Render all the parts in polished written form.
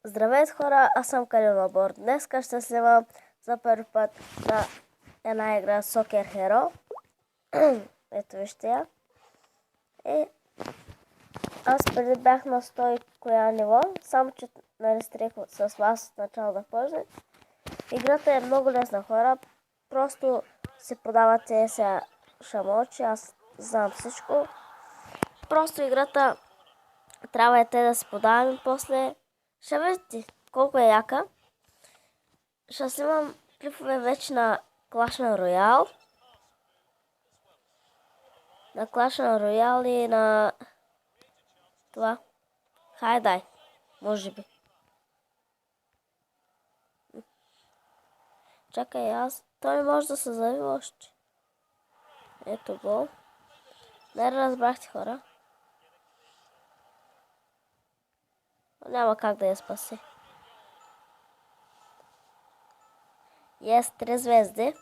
Здравейте хора, аз съм Калин Лабор. Днеска ще снимам за първи път на една игра Soccer Hero. Ето вижте я. И аз преди бях на 100 коя ниво, само че нарестрих с вас от начало да почне. Играта е много лесна хора, просто си подавате сега шамочи, аз знам всичко. Просто играта трябва и те да си подаваме после. Ще видите колко е яка. Ще снимам клипове вече на Clash Royale. На Clash Royale и на това. Хайдай, може би. Чакай аз. Той не може да се заяви още. Ето го. Не разбрахте хора. Няма как да я спаси. Yes, 3 звезди.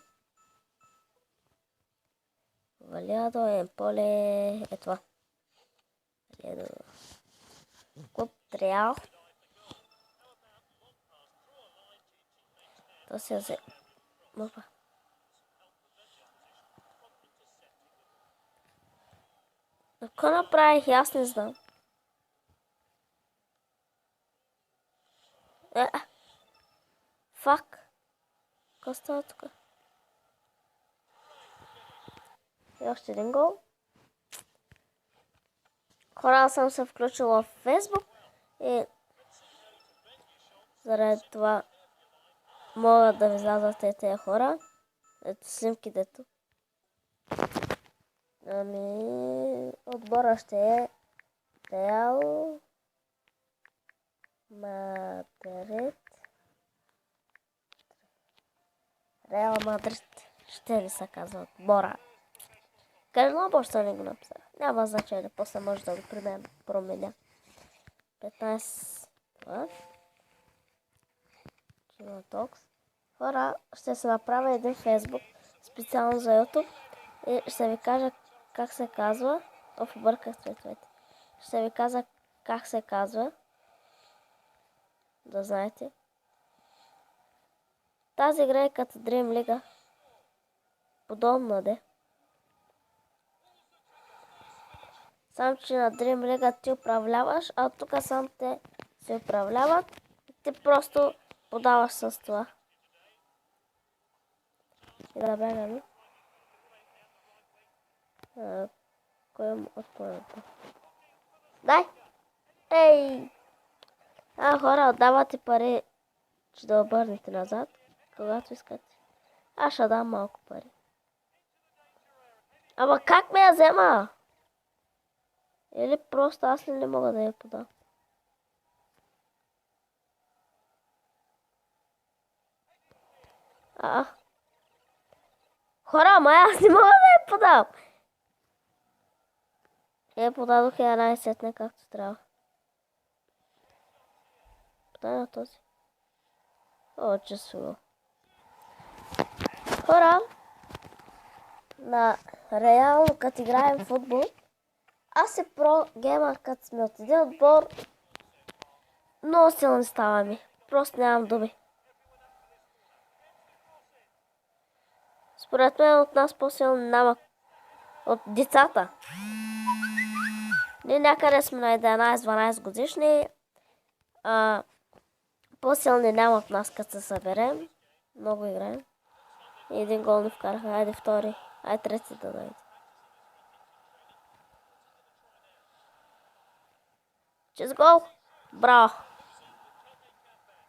Валиадо, Емполе, е това. Клуб Триал. То се взе. Мърпа. Ако направих, аз не знам. Фак. Какво става тук? И още един гол. Хора, съм се включила в Facebook и заради това могат да ви излязат тези хора. Ето снимките тук. Отбора ще е Реал Мадрид. Реал Мадрид ще ли се казва отбора. Калин Лабор ще не го написах. Няма значение, после може да го променя. 15 това. Кинотокс. Хора, ще се направя един фейсбук специално за YouTube и ще ви кажа как се казва. Обърках цветовете. Ще ви кажа как се казва. Да знаете. Тази игра е като Dream League. Подобна де. Само че на Dream League ти управляваш, а тук сам те се управляват. Ти просто подаваш с това. И да бягаме. Кой е отпорното? Дай! Ей! Хора, отдавате пари, че да обърнете назад, когато искате. Аз ще дам малко пари. Ама как ме я взема? Или просто аз не мога да я подам? Хора, ама аз не мога да я подам. Я подадох я най-сетне както трябва. Подай на този. Чесо. Хора, на реално като играем в футбол, аз се про геймър, като сме от един отбор, много силни ставаме. Просто нямам думи. Според мен от нас по-силни няма от децата. Ние някъде сме на 11-12 годишни. По-силни няма от нас, като се съберем. Много играем. И един гол не вкараха. Айде втори. Айде трети да дойде. Чиз гол! Браво!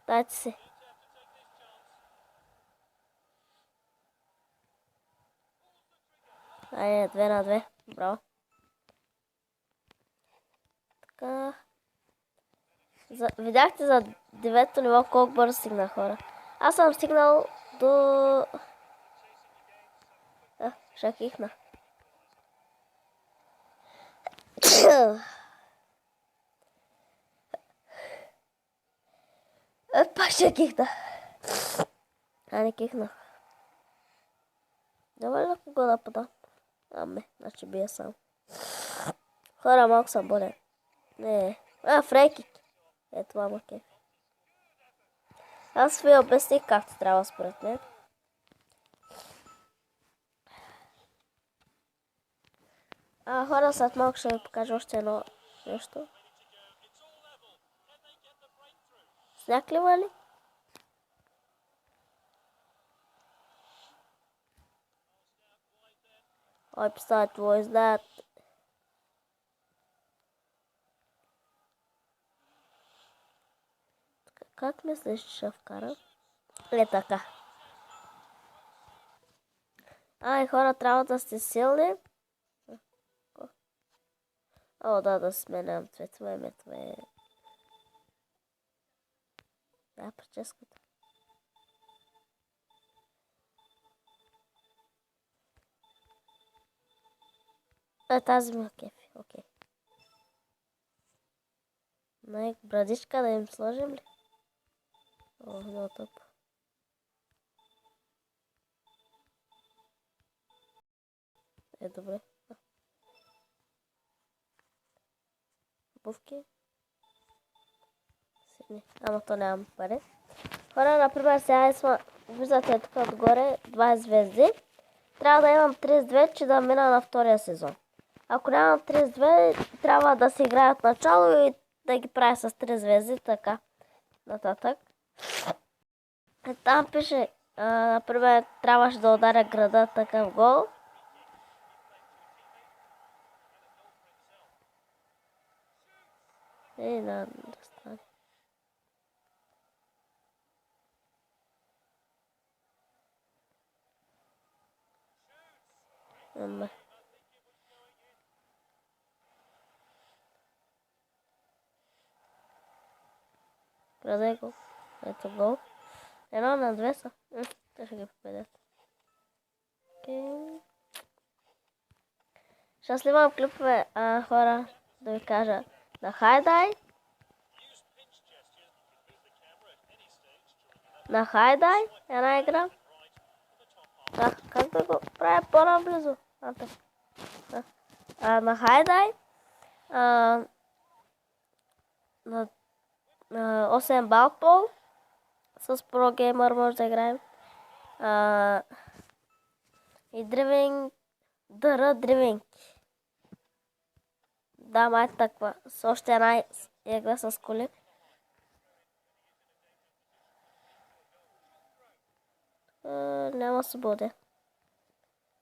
Дайте си. Айде 2-2. Браво. Така. Видяхте за 9-то ниво колко бързо стигна хора. Аз съм стигнал до... Ще кихна. Пак ще кихна. Не кихнах. Няма ли на кого да подам? Значи бия сам. Хора, малко съм болен. Не. Фрейкик. Е, това ма кеф. Аз ви обясних както трябва според мен. Хора, след малко ще ви покажа още едно нещо. Сняг ли вали? Ой, представят, твой знаят. Как мислиш, че ще вкарам? Така. Хора, трябва да сте силни. Да сменям цветове. Да, прическата. Тази ми е кефи, окей. Брадичка да им сложим ли? Много тъп. Добре. Обувки. Сини. Ама то нямам пари. Хора, например, сега виждате тук отгоре 20 звезди. Трябва да имам 32, че да мина на втория сезон. Ако нямам 32, трябва да се играя от начало и да ги правя с 3 звезди, така нататък. Там пише, например, трябваше да ударя града такъв гол. Да стане. Градай гол. Ето гол. 1-2 са. Те ще ги победят. Ще снимам клипове, хора, да ви кажа. На Хайдай. На Хайдай една игра. Как да го правя по-наблизо? На Хайдай. На 8 балпол. С ProGamer може да играем. И древенки. Да, май таква. С още една игра с коли. Няма свобода.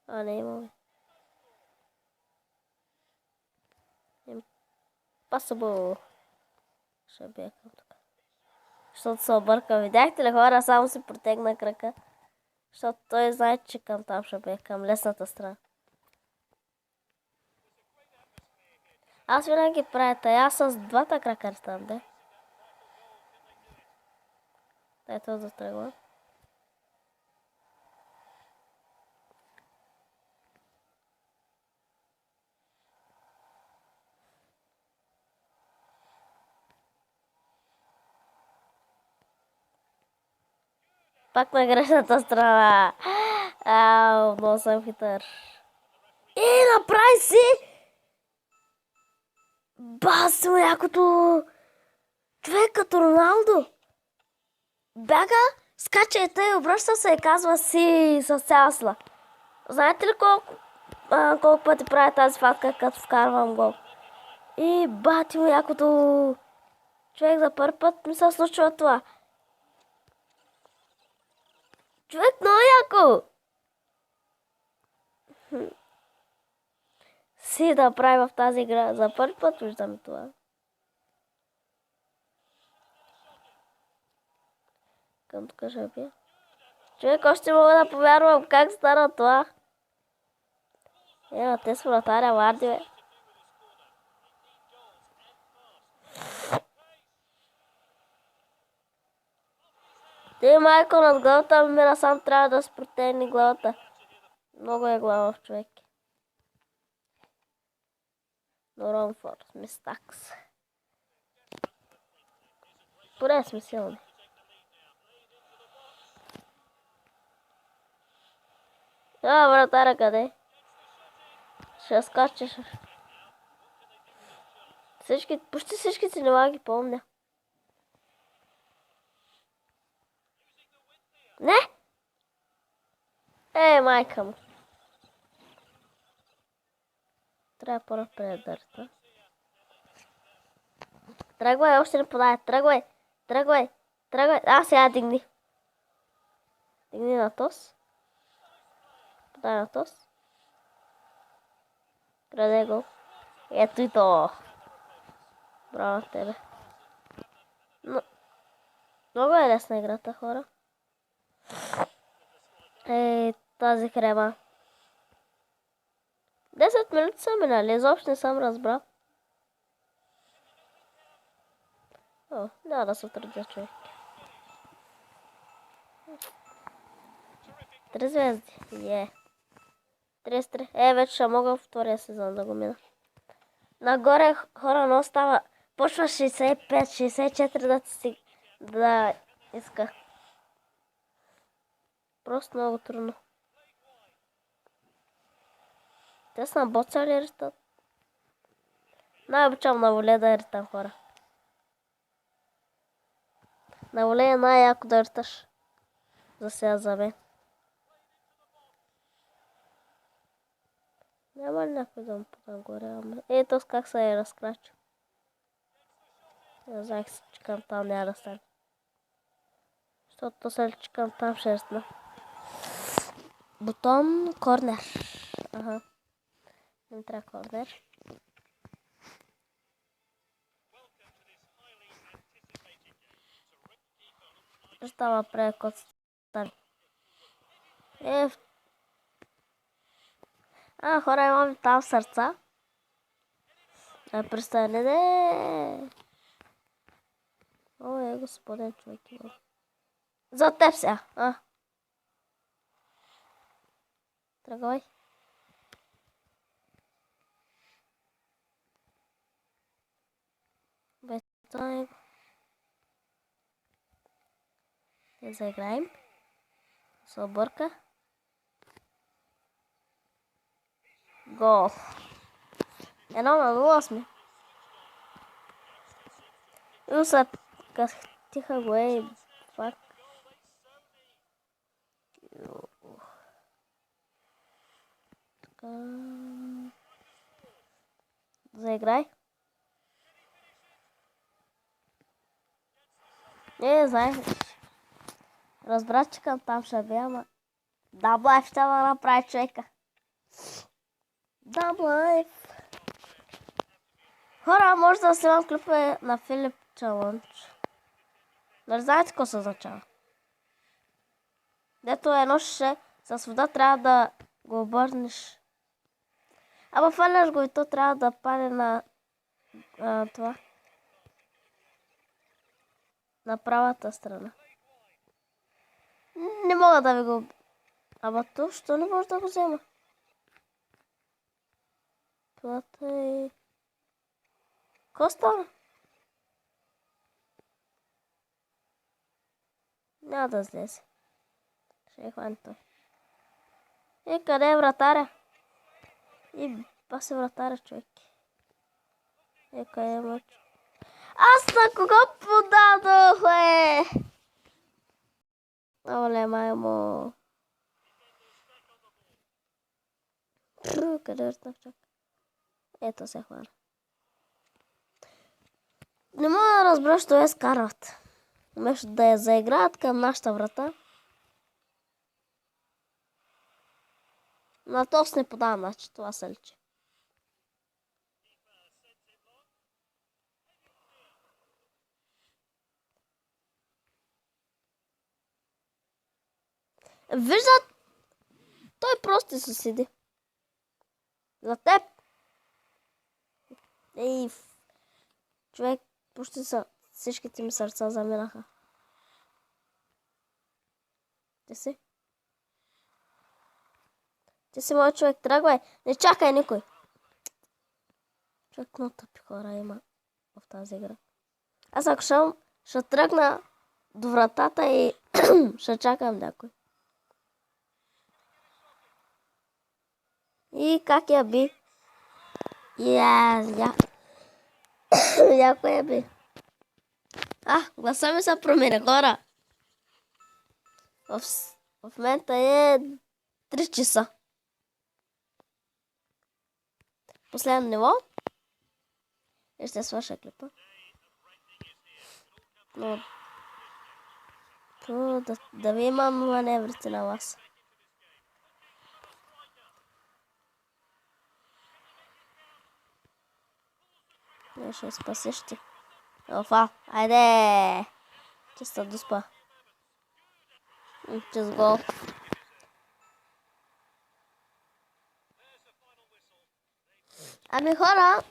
Не имаме. Possible. Ще бягам тук. Защото се обърка. Видяхте ли, хора, само си протегна крака. Защото той знае, че към там ще бе, към лесната страна. Аз винаги правя тая с двата крака там, да? Ето да тръгва. Пак на грешната страна. Много съм хитър. Направи си! Басо, якото! Човек като Роналдо. Бяга, скача и тъй, обръща се и казва си с цяла сила. Знаете ли колко пъти правя тази фатка, като вкарвам гол? И бати му якото! Човек за първи път ми се случва това. Човек много яко! Си да прави в тази игра. За първи път виждам това. Към тук ще бия. Човек, още мога да повярвам как стана това. Те с вратаря Варди, бе. Ти, майко, над главата ми мира, сам трябва да спротегни главата. Много е глава в човек. Но Ромфорд, Мистакс. Поне сме силни. Вратаря къде? Ще скачеш. Почти всички си нема ги помня. Не? Майка му. Трябва първо предърта. Тръгвай, още не подай. Тръгвай. Сега дигни. Дигни на тос. Подай на тос. Краде гол. Ето и то. Браво на тебе. Много е лесна играта, хора. Тази хреба. 10 минути са минали, изобщо не съм разбрал. Няма да се отредя, човек. 3 звезди. 33. Вече ще мога в втория сезон да го мина. Нагоре хора но става. Почва 65, 64 да иска. Просто много трудно. Те са на боца ли ритат? Най-обичам на воле да ритам, хора. На воле е най-яко да риташ. За сега за мен. Няма ли някой да му подагоре? Ето как се е разкрачил. Не знаех, че към там няма да стане. Защото се личи към там шерстна. Бутон корнер. Ага. Не трябва корнер. Става прекот стане. Хора, имам там сърца. Престане, де. Господин човек. За теб сега. Тръгвай. Бетон. Не заиграем. Се обърка. Гол. 1-0 сме. И след кастиха го пак. Така. Заиграй. Не знаех. Разбрах, че към там ще бе, ама даблайф ще да направи човека. Даблайф. Хора, може да снимам клипа на Филип Чалънч. Не знаете какво се означава? Дето едно шише с вода трябва да го обърнеш. Ама фаляш го и то трябва да падне на това. На правата страна. Не мога да ви го... Ама то, що не може да го взема? Плата е... Ко става? Няма да излезе. Ще хвани той. Къде е вратаря? Паси вратаря, човек. Къде е мъч? Аз на кого подадох, Оле, маймо. Къде въртнах чак? Ето се хвана. Не мога да разбера, що я скарват. Вместо да я заиграят към нашата врата. На тос не подавам, значи това се личи. Виждат, той просто се седи. За теб. Човек, почти всичките ми сърца заминаха. Ти си мой човек, тръгвай. Не чакай никой. Човек много тъпи хора има в тази игра. Аз ако ще тръгна до вратата и ще чакам някой. И как я би? Яко я би. Гласа ми се променя, хора. В момента е 3 часа. Последно ниво. И ще свърша клипа. Но да ви имам маневрите на вас. Не ще спасиш ти. Офа, айде! Чиста доспа. Чист гол. Ами хора,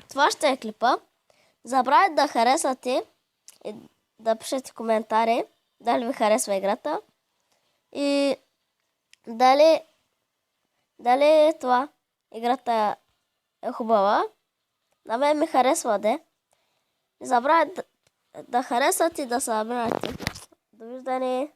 това ще е клипа. Забравяйте да харесате и да пишете коментари дали ви харесва играта и дали това играта е хубава. На мен ми харесва, де. Не забравяйте да харесате и да се абонирате. Довиждане!